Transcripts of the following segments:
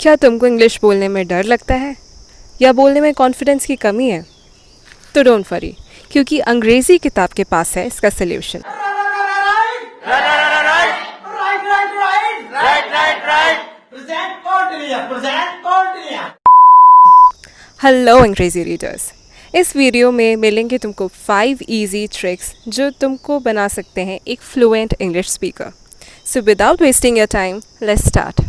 क्या तुमको इंग्लिश बोलने में डर लगता है या बोलने में कॉन्फिडेंस की कमी है? तो डोंट वरी, क्योंकि अंग्रेज़ी किताब के पास है इसका सल्यूशन। हेलो अंग्रेज़ी रीडर्स, इस वीडियो में मिलेंगे तुमको 5 इजी ट्रिक्स जो तुमको बना सकते हैं एक fluent English speaker. So without wasting your time, let's start.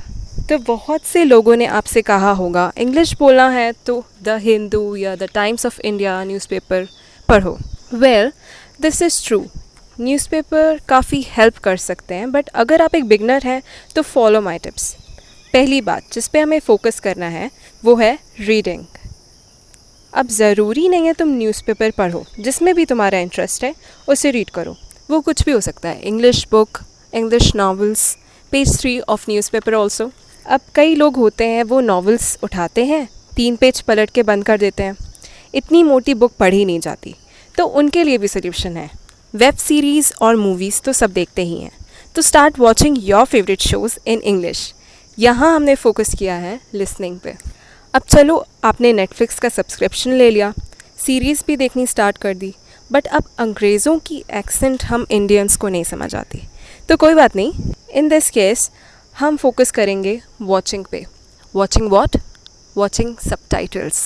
तो बहुत से लोगों ने आपसे कहा होगा इंग्लिश बोलना है तो द हिंदू या the Times of India newspaper पढ़ो। Well, this is true, newspaper काफ़ी हेल्प कर सकते हैं, बट अगर आप एक बिगनर हैं तो फॉलो माय टिप्स। पहली बात जिस पे हमें फोकस करना है वो है रीडिंग। अब ज़रूरी नहीं है तुम न्यूज़पेपर पढ़ो, जिसमें भी तुम्हारा इंटरेस्ट है उसे रीड करो। वो कुछ भी हो सकता है, English book, English novels, page 3 of newspaper also. अब कई लोग होते हैं वो नॉवेल्स उठाते हैं, 3 पेज पलट के बंद कर देते हैं, इतनी मोटी बुक पढ़ी नहीं जाती, तो उनके लिए भी सोल्यूशन है। वेब सीरीज़ और मूवीज़ तो सब देखते ही हैं, तो start watching your favourite shows in English. यहाँ हमने फोकस किया है लिसनिंग पे। अब चलो, आपने नेटफ्लिक्स का सब्सक्रिप्शन ले लिया, सीरीज़ भी देखनी स्टार्ट कर दी, बट अब अंग्रेज़ों की एक्सेंट हम इंडियंस को नहीं समझ आती, तो कोई बात नहीं। इन दिस केस हम फोकस करेंगे वॉचिंग पे। Watching what? Watching subtitles.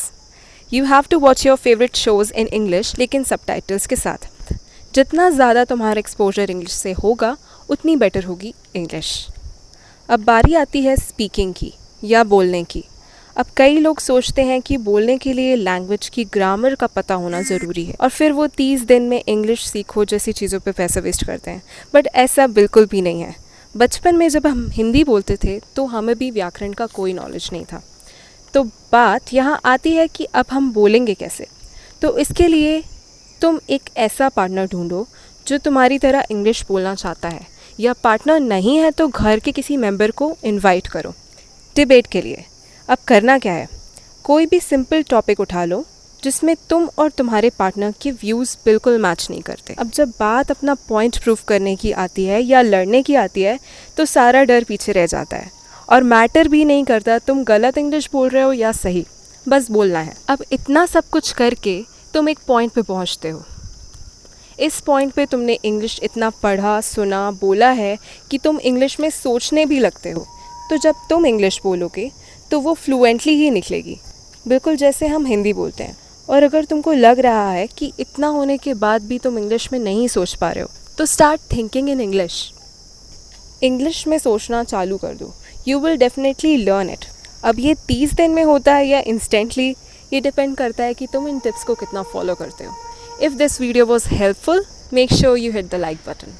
You have to watch your favourite shows in English, लेकिन सबटाइटल्स के साथ। जितना ज़्यादा तुम्हारा एक्सपोजर इंग्लिश से होगा उतनी बेटर होगी इंग्लिश। अब बारी आती है स्पीकिंग की या बोलने की। अब कई लोग सोचते हैं कि बोलने के लिए लैंग्वेज की ग्रामर का पता होना ज़रूरी है और फिर वो 30 दिन में इंग्लिश सीखो जैसी चीज़ों पे पैसा वेस्ट करते हैं, बट ऐसा बिल्कुल भी नहीं है। बचपन में जब हम हिंदी बोलते थे तो हमें भी व्याकरण का कोई नॉलेज नहीं था। तो बात यहाँ आती है कि अब हम बोलेंगे कैसे। तो इसके लिए तुम एक ऐसा पार्टनर ढूंढो जो तुम्हारी तरह इंग्लिश बोलना चाहता है, या पार्टनर नहीं है तो घर के किसी मेंबर को इनवाइट करो डिबेट के लिए। अब करना क्या है, कोई भी सिंपल टॉपिक उठा लो जिसमें तुम और तुम्हारे पार्टनर के व्यूज़ बिल्कुल मैच नहीं करते। अब जब बात अपना पॉइंट प्रूव करने की आती है या लड़ने की आती है तो सारा डर पीछे रह जाता है और मैटर भी नहीं करता तुम गलत इंग्लिश बोल रहे हो या सही, बस बोलना है। अब इतना सब कुछ करके तुम एक पॉइंट पे पहुंचते हो। इस पॉइंट पे तुमने इंग्लिश इतना पढ़ा, सुना, बोला है कि तुम इंग्लिश में सोचने भी लगते हो। तो जब तुम इंग्लिश बोलोगे तो वो फ्लुएंटली ही निकलेगी, बिल्कुल जैसे हम हिंदी बोलते हैं। और अगर तुमको लग रहा है कि इतना होने के बाद भी तुम इंग्लिश में नहीं सोच पा रहे हो, तो start thinking in English. English में सोचना चालू कर दो, you will definitely learn it. अब ये 30 दिन में होता है या इंस्टेंटली, ये डिपेंड करता है कि तुम इन टिप्स को कितना फॉलो करते हो। If this video was helpful, make sure you hit the like button.